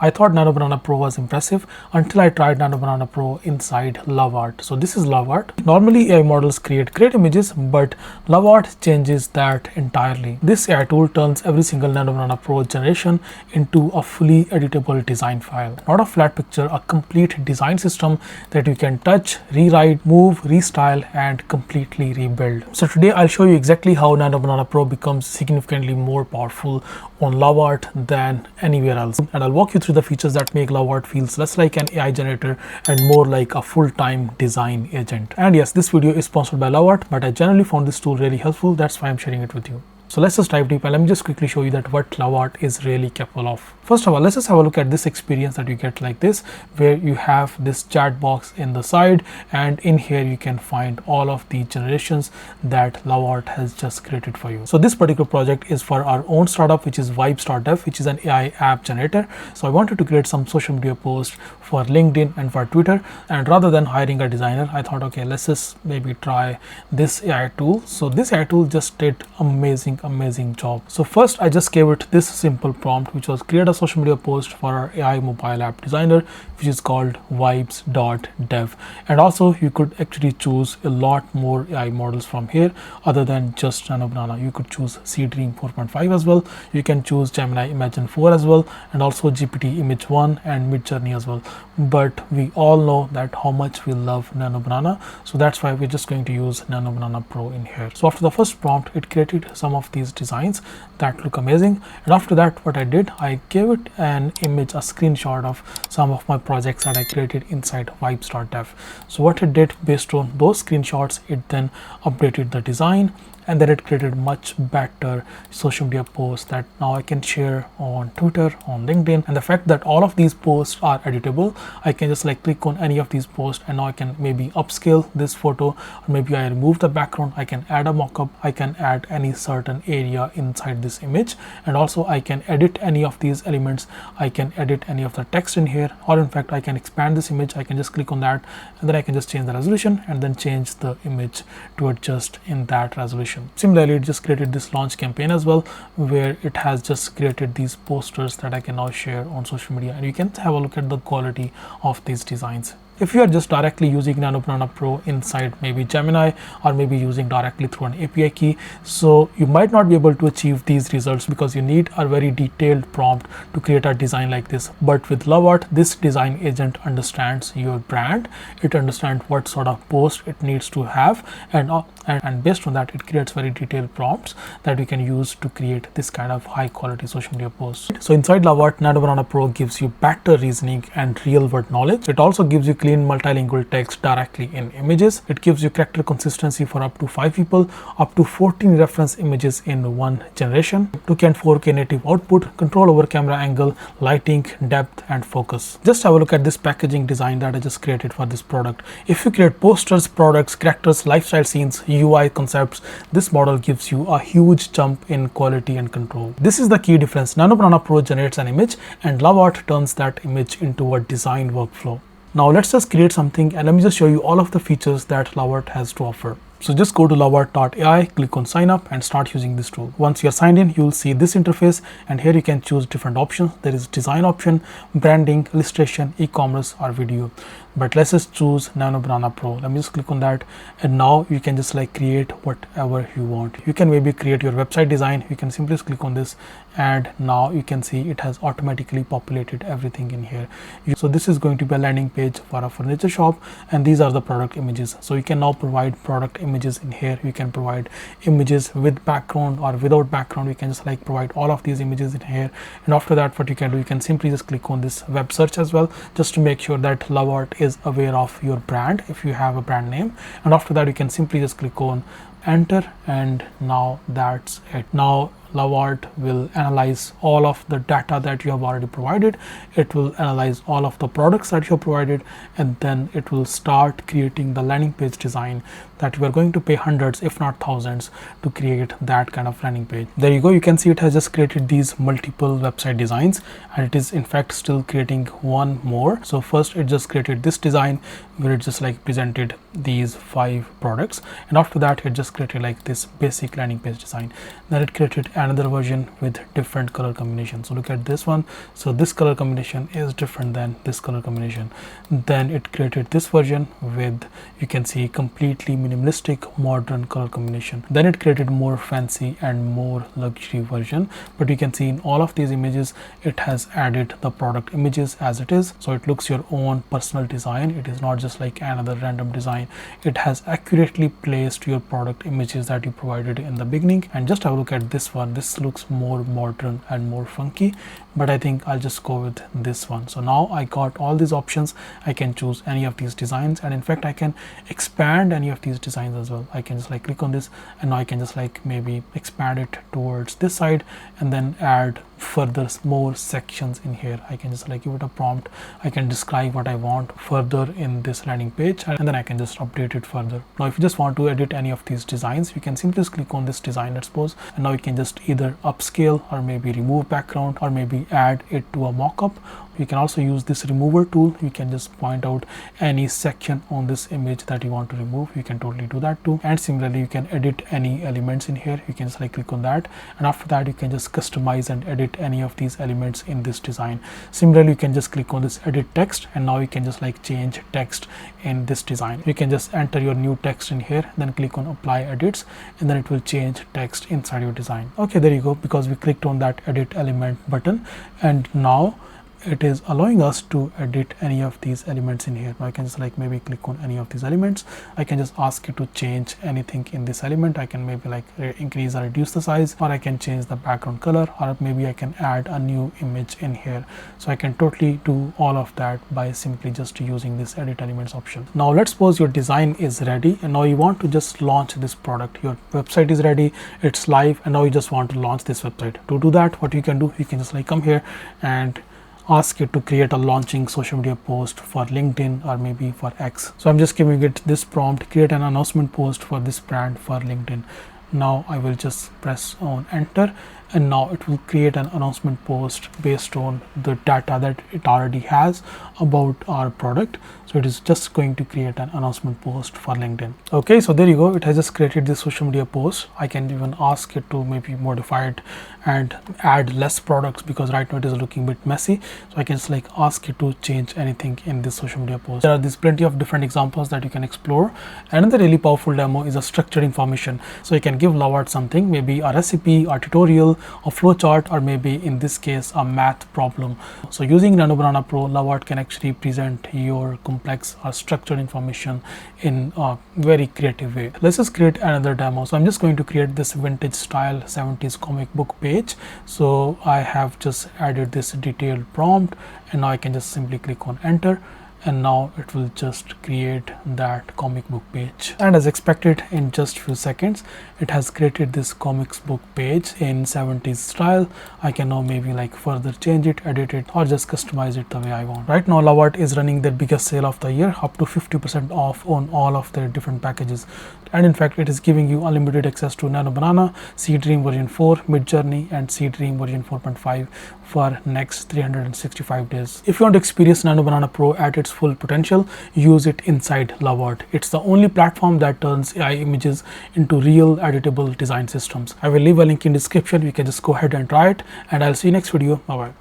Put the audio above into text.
I thought Nano Banana Pro was impressive until I tried Nano Banana Pro inside Lovart. So this is Lovart. Normally AI models create great images, but Lovart changes that entirely. This AI tool turns every single Nano Banana Pro generation into a fully editable design file. Not a flat picture, a complete design system that you can touch, rewrite, move, restyle, and completely rebuild. So today I'll show you exactly how Nano Banana Pro becomes significantly more powerful on Lovart than anywhere else. And I'll walk you through the features that make Lovart feels less like an AI generator and more like a full-time design agent. And yes, this video is sponsored by Lovart, but I generally found this tool really helpful. That's why I'm sharing it with you. So let's just dive deep and let me just quickly show you that what Lovart is really capable of. First of all, let's just have a look at this experience that you get like this, where you have this chat box in the side, and in here you can find all of the generations that Lovart has just created for you. So this particular project is for our own startup, which is Vibes.dev, which is an AI app generator. So I wanted to create some social media posts for LinkedIn and for Twitter, and rather than hiring a designer, I thought, okay, let's just maybe try this AI tool. So this AI tool just did amazing job. So first I just gave it this simple prompt, which was create a social media post for our AI mobile app designer, which is called Vibes.dev. And also you could actually choose a lot more AI models from here other than just Nano Banana. You could choose Seedream 4.5 as well. You can choose Gemini Imagine 4 as well, and also GPT Image 1 and Midjourney as well. But we all know that how much we love Nano Banana, so that's why we're just going to use Nano Banana Pro in here. So after the first prompt, it created some of these designs that look amazing, and after that what I did, I gave it an image, a screenshot of some of my projects that I created inside Vibes.dev. So what it did based on those screenshots, it then updated the design, and then it created much better social media posts that now I can share on Twitter, on LinkedIn. And the fact that all of these posts are editable, I can just like click on any of these posts, and now I can maybe upscale this photo, or maybe I remove the background, I can add a mockup, I can add any certain area inside this image, and also I can edit any of these elements, I can edit any of the text in here, or in fact I can expand this image. I can just click on that, and then I can just change the resolution and then change the image to adjust in that resolution. Similarly, it just created this launch campaign as well, where it has just created these posters that I can now share on social media, and you can have a look at the quality of these designs. If you are just directly using Nano Banana Pro inside maybe Gemini, or maybe using directly through an API key, so you might not be able to achieve these results because you need a very detailed prompt to create a design like this. But with Lovart, this design agent understands your brand, it understands what sort of post it needs to have, and based on that it creates very detailed prompts that you can use to create this kind of high quality social media posts. So inside Lovart, Nano Banana Pro gives you better reasoning and real world knowledge. It also gives you clean multilingual text directly in images. It gives you character consistency for up to 5 people, up to 14 reference images in one generation, 2K and 4K native output, control over camera angle, lighting, depth, and focus. Just have a look at this packaging design that I just created for this product. If you create posters, products, characters, lifestyle scenes, UI concepts, this model gives you a huge jump in quality and control. This is the key difference. Nano Banana Pro generates an image, and Lovart turns that image into a design workflow. Now let's just create something, and let me just show you all of the features that Lovart has to offer. So just go to lovart.ai, click on sign up, and start using this tool. Once you're signed in, you'll see this interface, and here you can choose different options. There is design option, branding, illustration, e-commerce, or video. But let's just choose Nano Banana Pro. Let me just click on that, and now you can just like create whatever you want. You can maybe create your website design. You can simply just click on this, and now you can see it has automatically populated everything in here. So this is going to be a landing page for a furniture shop, and these are the product images. So you can now provide product images in here. You can provide images with background or without background. You can just like provide all of these images in here, and after that what you can do, you can simply just click on this web search as well, just to make sure that Lovart is aware of your brand if you have a brand name. And after that you can simply just click on enter, and now that's it. Now Lovart will analyze all of the data that you have already provided. It will analyze all of the products that you have provided, and then it will start creating the landing page design that we are going to pay hundreds if not thousands to create that kind of landing page. There you go. You can see it has just created these multiple website designs, and it is in fact still creating one more. So first it just created this design where it just like presented these 5 products, and after that it just created like this basic landing page design. Then it created another version with different color combination. So look at this one. So this color combination is different than this color combination. Then it created this version with, you can see, completely minimalistic modern color combination. Then it created more fancy and more luxury version, but you can see in all of these images it has added the product images as it is, so it looks your own personal design. It is not just like another random design. It has accurately placed your product images that you provided in the beginning. And just have a look at this one. This looks more modern and more funky, but I think I'll just go with this one. So now I got all these options. I can choose any of these designs, and in fact I can expand any of these designs as well. I can just like click on this, and now I can just like maybe expand it towards this side and then add further more sections in here. I can just like give it a prompt. I can describe what I want further in this landing page, and then I can just update it further. Now if you just want to edit any of these designs, you can simply just click on this design, let's suppose, and now you can just either upscale or maybe remove background or maybe add it to a mockup. You can also use this remover tool. You can just point out any section on this image that you want to remove. You can totally do that too. And similarly, you can edit any elements in here. You can just like click on that, and after that you can just customize and edit any of these elements in this design. Similarly, you can just click on this edit text, and now you can just like change text in this design. You can just enter your new text in here, then click on apply edits, and then it will change text inside your design. Okay, there you go, because we clicked on that edit element button, and now it is allowing us to edit any of these elements in here. Now I can just like maybe click on any of these elements. I can just ask it to change anything in this element. I can maybe like increase or reduce the size, or I can change the background color, or maybe I can add a new image in here. So I can totally do all of that by simply just using this edit elements option. Now let's suppose your design is ready, and now you want to just launch this product. Your website is ready, it's live, and now you just want to launch this website. To do that, what you can do, you can just like come here and ask it to create a launching social media post for LinkedIn or maybe for X. So I'm just giving it this prompt, create an announcement post for this brand for LinkedIn. Now I will just press on enter, and now it will create an announcement post based on the data that it already has about our product. So it is just going to create an announcement post for LinkedIn. Okay, so there you go. It has just created this social media post. I can even ask it to maybe modify it and add less products, because right now it is looking a bit messy. So I can just like ask it to change anything in this social media post. There are these plenty of different examples that you can explore. Another really powerful demo is a structured information. So you can give Lovart something, maybe a recipe, a tutorial, a flowchart, or maybe in this case a math problem. So using Nano Banana Pro, Lovart can actually present your complex or structured information in a very creative way. Let's just create another demo. So I'm just going to create this vintage style 70s comic book page. So I have just added this detailed prompt, and now I can just simply click on enter, and now it will just create that comic book page. And as expected, in just few seconds it has created this comics book page in 70s style. I can now maybe like further change it, edit it, or just customize it the way I want. Right now Lovart is running their biggest sale of the year, up to 50% off on all of their different packages. And in fact it is giving you unlimited access to Nano Banana, Seedream version 4, Midjourney, and Seedream version 4.5 for next 365 days. If you want to experience Nano Banana Pro at its full potential, use it inside Lovart. It's the only platform that turns AI images into real editable design systems. I will leave a link in description. You can just go ahead and try it, and I'll see you next video. Bye bye.